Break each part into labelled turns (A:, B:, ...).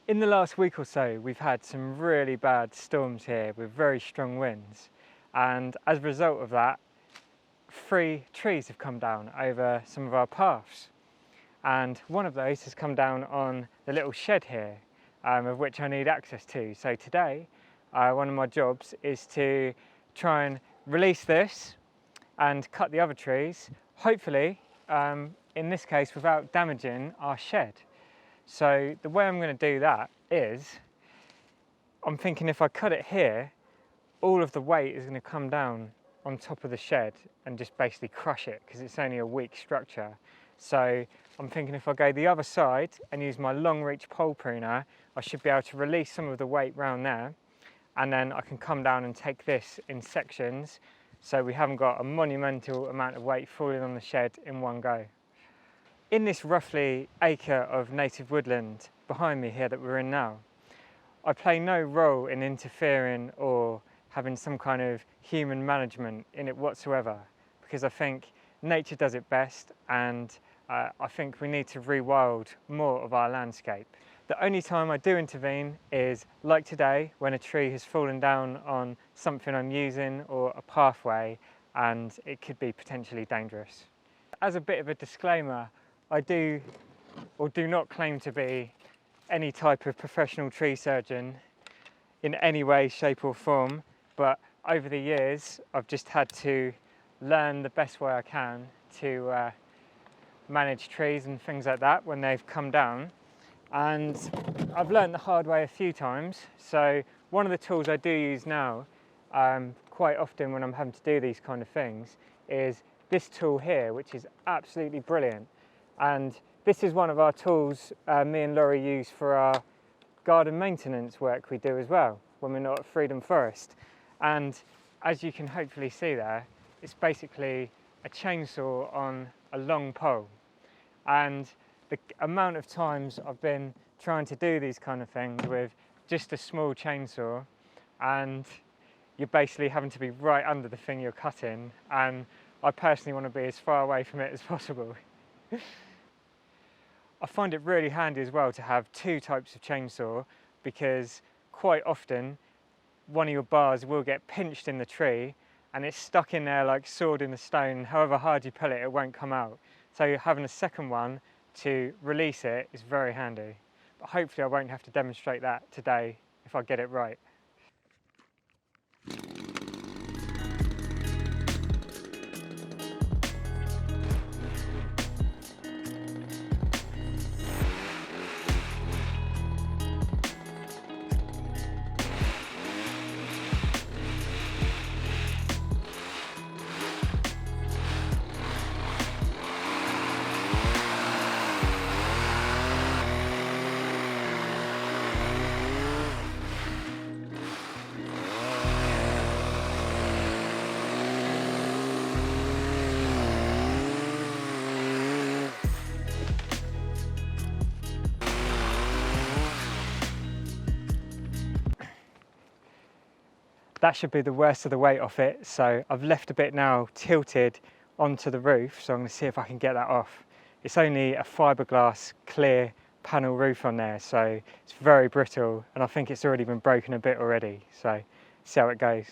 A: In the last week or so, we've had some really bad storms here with very strong winds, and as a result of that, 3 trees have come down over some of our paths, and one of those has come down on the little shed here, of which I need access to. So today, one of my jobs is to try and release this and cut the other trees, hopefully, in this case, without damaging our shed. So the way I'm going to do that is, I'm thinking if I cut it here, all of the weight is going to come down on top of the shed and just basically crush it because it's only a weak structure. So I'm thinking if I go the other side and use my long reach pole pruner, I should be able to release some of the weight round there, and then I can come down and take this in sections so we haven't got a monumental amount of weight falling on the shed in one go. In this roughly acre of native woodland behind me here that we're in now, I play no role in interfering or having some kind of human management in it whatsoever, because I think nature does it best, and I think we need to rewild more of our landscape. The only time I do intervene is like today, when a tree has fallen down on something I'm using or a pathway, and it could be potentially dangerous. As a bit of a disclaimer, I do or do not claim to be any type of professional tree surgeon in any way, shape or form, but over the years I've just had to learn the best way I can to manage trees and things like that when they've come down, and I've learned the hard way a few times. So one of the tools I do use now quite often when I'm having to do these kind of things is this tool here, which is absolutely brilliant. And this is one of our tools me and Laurie use for our garden maintenance work we do as well when we're not at Freedom Forest. And as you can hopefully see there, it's basically a chainsaw on a long pole. And the amount of times I've been trying to do these kind of things with just a small chainsaw, and you're basically having to be right under the thing you're cutting, and I personally want to be as far away from it as possible. I find it really handy as well to have 2 types of chainsaw, because quite often one of your bars will get pinched in the tree and it's stuck in there like sword in the stone. However hard you pull it, it won't come out. So having a second one to release it is very handy. But hopefully I won't have to demonstrate that today if I get it right. That should be the worst of the weight off it, so I've left a bit now tilted onto the roof, so I'm going to see if I can get that off. It's only a fiberglass clear panel roof on there, so it's very brittle, and I think it's already been broken a bit already, so see how it goes.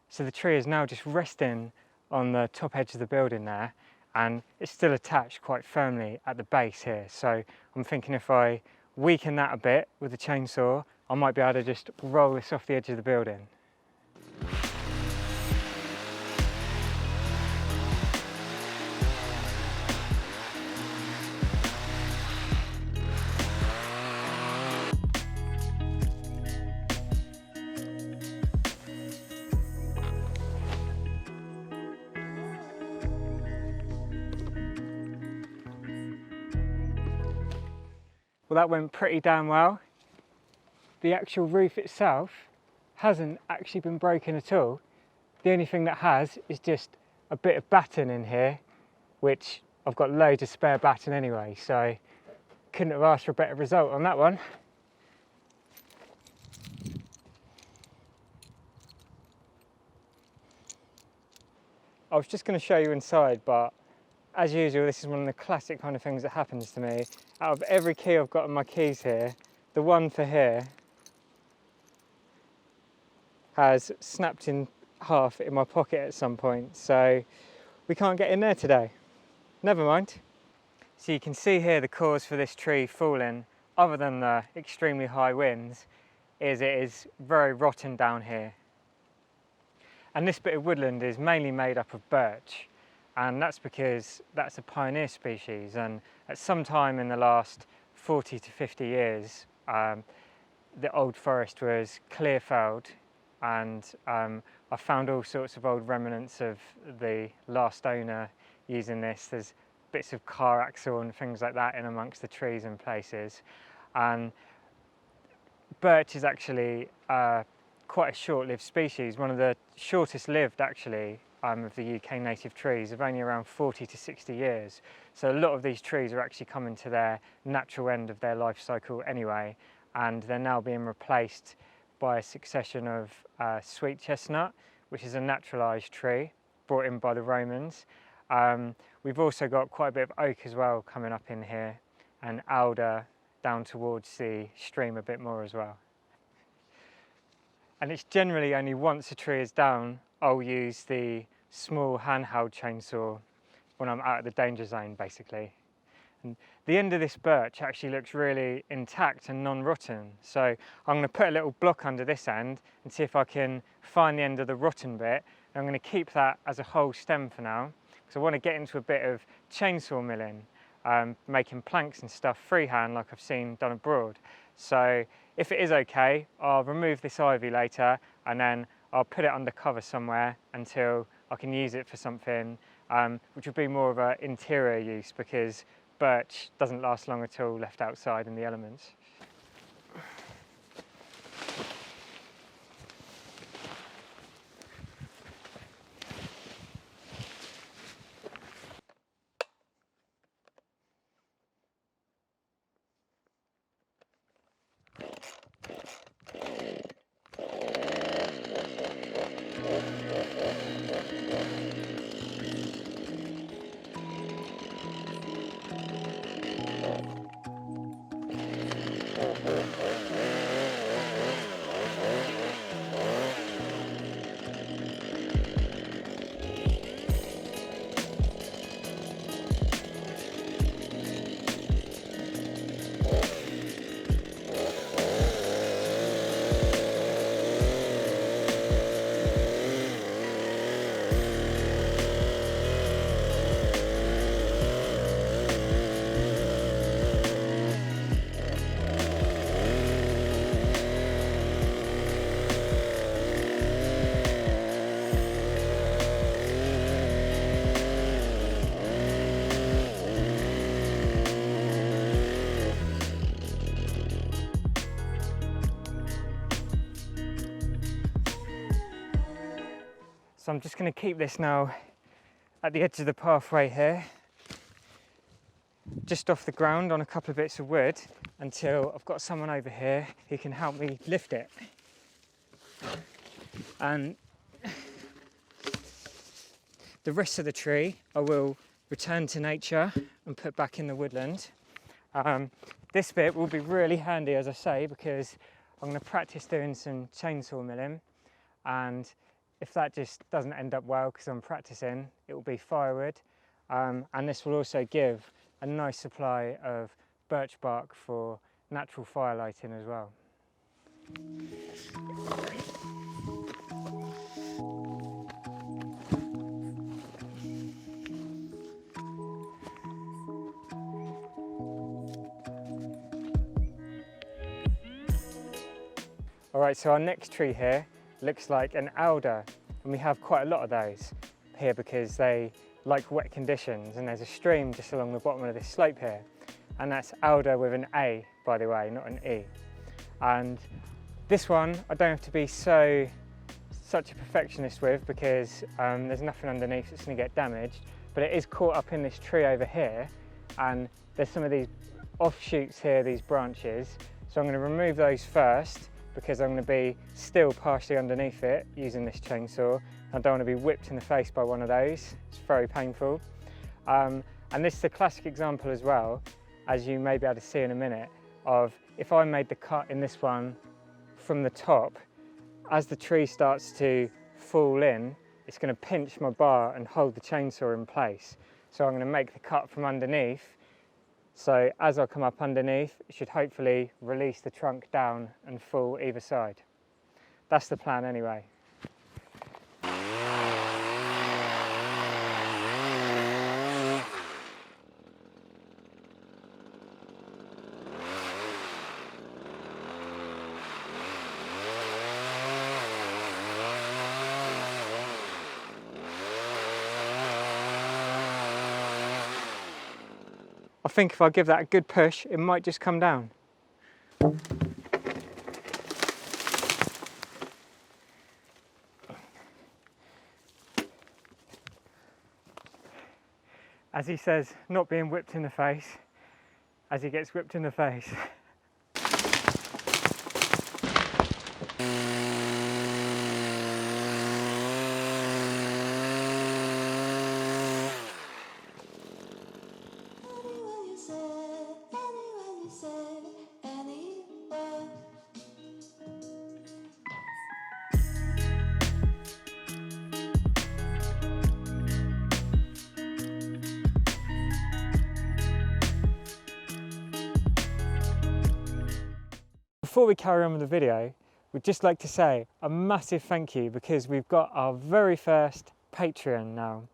A: So the tree is now just resting on the top edge of the building there, and it's still attached quite firmly at the base here. So I'm thinking if I weaken that a bit with the chainsaw, I might be able to just roll this off the edge of the building. Well, that went pretty damn well. The actual roof itself hasn't actually been broken at all. The only thing that has is just a bit of batten in here, which I've got loads of spare batten anyway, so couldn't have asked for a better result on that one. I was just going to show you inside, but as usual, this is one of the classic kind of things that happens to me. Out of every key I've got on my keys here, the one for here has snapped in half in my pocket at some point, so we can't get in there today. Never mind. So you can see here the cause for this tree falling, other than the extremely high winds, is it is very rotten down here. And this bit of woodland is mainly made up of birch, and that's because that's a pioneer species, and at some time in the last 40 to 50 years the old forest was clear felled, and I found all sorts of old remnants of the last owner using this. There's bits of car axle and things like that in amongst the trees in places, and birch is actually quite a short-lived species, one of the shortest lived actually of the UK native trees, of only around 40 to 60 years. So a lot of these trees are actually coming to their natural end of their life cycle anyway, and they're now being replaced by a succession of sweet chestnut, which is a naturalised tree brought in by the Romans. We've also got quite a bit of oak as well coming up in here, and alder down towards the stream a bit more as well. And it's generally only once a tree is down, I'll use the small handheld chainsaw when I'm out of the danger zone, basically. And the end of this birch actually looks really intact and non-rotten, so I'm going to put a little block under this end and see if I can find the end of the rotten bit. And I'm going to keep that as a whole stem for now, because I want to get into a bit of chainsaw milling, making planks and stuff freehand like I've seen done abroad. So if it is okay, I'll remove this ivy later, and then I'll put it under cover somewhere until I can use it for something, which would be more of an interior use, because birch doesn't last long at all left outside in the elements. So I'm just going to keep this now at the edge of the pathway here, just off the ground on a couple of bits of wood, until I've got someone over here who can help me lift it. And the rest of the tree I will return to nature and put back in the woodland. This bit will be really handy, as I say, because I'm going to practice doing some chainsaw milling, and if that just doesn't end up well because I'm practicing, it will be firewood, and this will also give a nice supply of birch bark for natural fire lighting as well. Alright, so our next tree here looks like an alder, and we have quite a lot of those here because they like wet conditions, and there's a stream just along the bottom of this slope here. and that's alder with an A, by the way, not an E. And this one I don't have to be such a perfectionist with, because there's nothing underneath that's going to get damaged, but it is caught up in this tree over here, and there's some of these offshoots here, these branches, so I'm going to remove those first, because I'm going to be still partially underneath it using this chainsaw. I don't want to be whipped in the face by one of those, it's very painful. And this is a classic example as well, as you may be able to see in a minute, of if I made the cut in this one from the top, as the tree starts to fall in, it's going to pinch my bar and hold the chainsaw in place. So I'm going to make the cut from underneath, so as I come up underneath, it should hopefully release the trunk down and fall either side. That's the plan anyway. I think if I give that a good push, it might just come down. As he says, not being whipped in the face, as he gets whipped in the face. Before we carry on with the video, we'd just like to say a massive thank you, because we've got our very first Patreon now.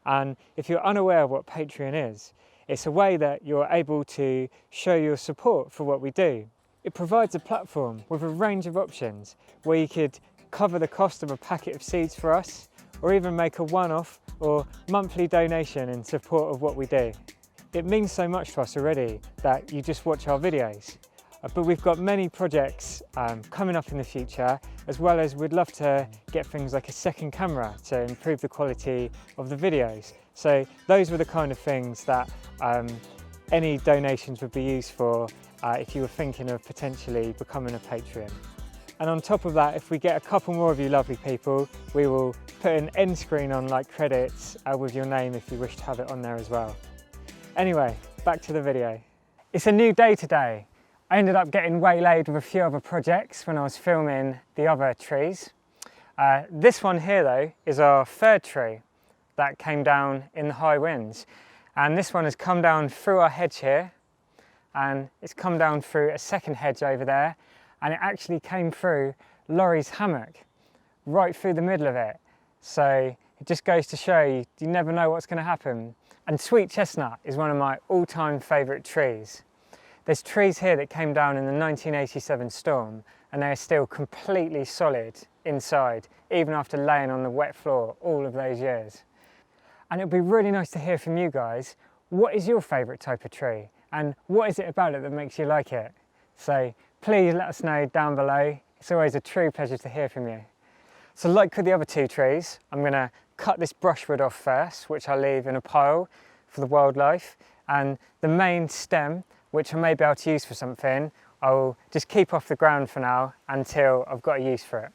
A: And if you're unaware of what Patreon is, it's a way that you're able to show your support for what we do. It provides a platform with a range of options where you could cover the cost of a packet of seeds for us, or even make a one-off or monthly donation in support of what we do. It means so much to us already that you just watch our videos. But we've got many projects coming up in the future, as well as we'd love to get things like a second camera to improve the quality of the videos. So those were the kind of things that any donations would be used for if you were thinking of potentially becoming a Patreon. And on top of that, if we get a couple more of you lovely people, we will put an end screen on like credits with your name if you wish to have it on there as well. Anyway, back to the video. It's a new day today. I ended up getting waylaid with a few other projects when I was filming the other trees. This one here though is our third tree that came down in the high winds. And this one has come down through our hedge here, and it's come down through a second hedge over there, and it actually came through Laurie's hammock, right through the middle of it. So it just goes to show you, you never know what's going to happen. And sweet chestnut is one of my all-time favourite trees. There's trees here that came down in the 1987 storm, and they're still completely solid inside, even after laying on the wet floor all of those years. And it'd be really nice to hear from you guys. What is your favourite type of tree? And what is it about it that makes you like it? So please let us know down below. It's always a true pleasure to hear from you. So like with the other two trees, I'm going to cut this brushwood off first, which I'll leave in a pile for the wildlife. And the main stem, which I may be able to use for something, I'll just keep off the ground for now until I've got a use for it.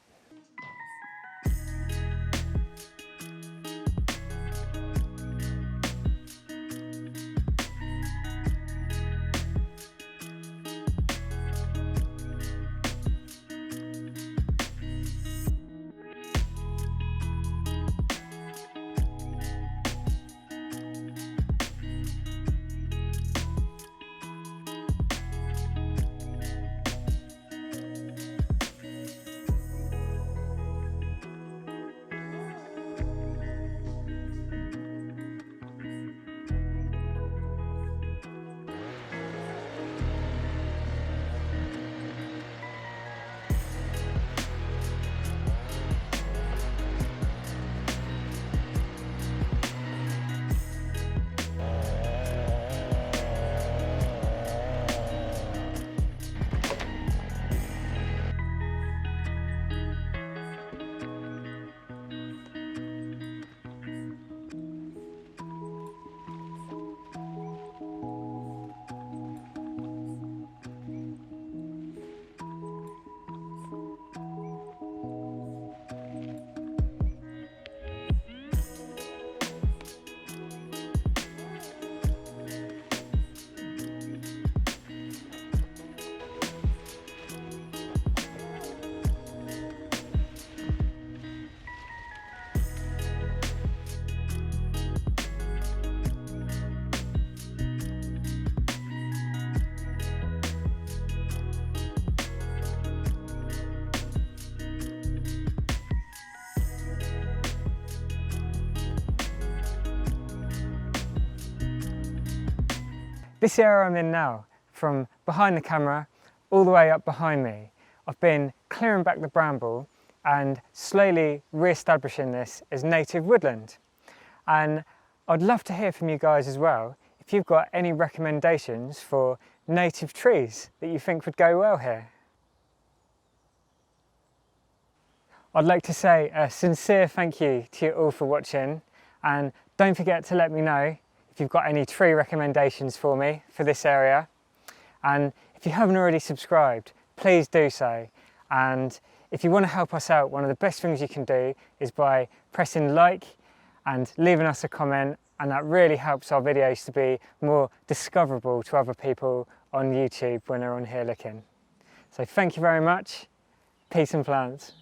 A: This area I'm in now, from behind the camera all the way up behind me, I've been clearing back the bramble and slowly re-establishing this as native woodland. And I'd love to hear from you guys as well if you've got any recommendations for native trees that you think would go well here. I'd like to say a sincere thank you to you all for watching, and don't forget to let me know if you've got any tree recommendations for me for this area. And if you haven't already subscribed, please do so. And if you want to help us out, one of the best things you can do is by pressing like and leaving us a comment, and that really helps our videos to be more discoverable to other people on YouTube when they're on here looking. So thank you very much. Peace and plants.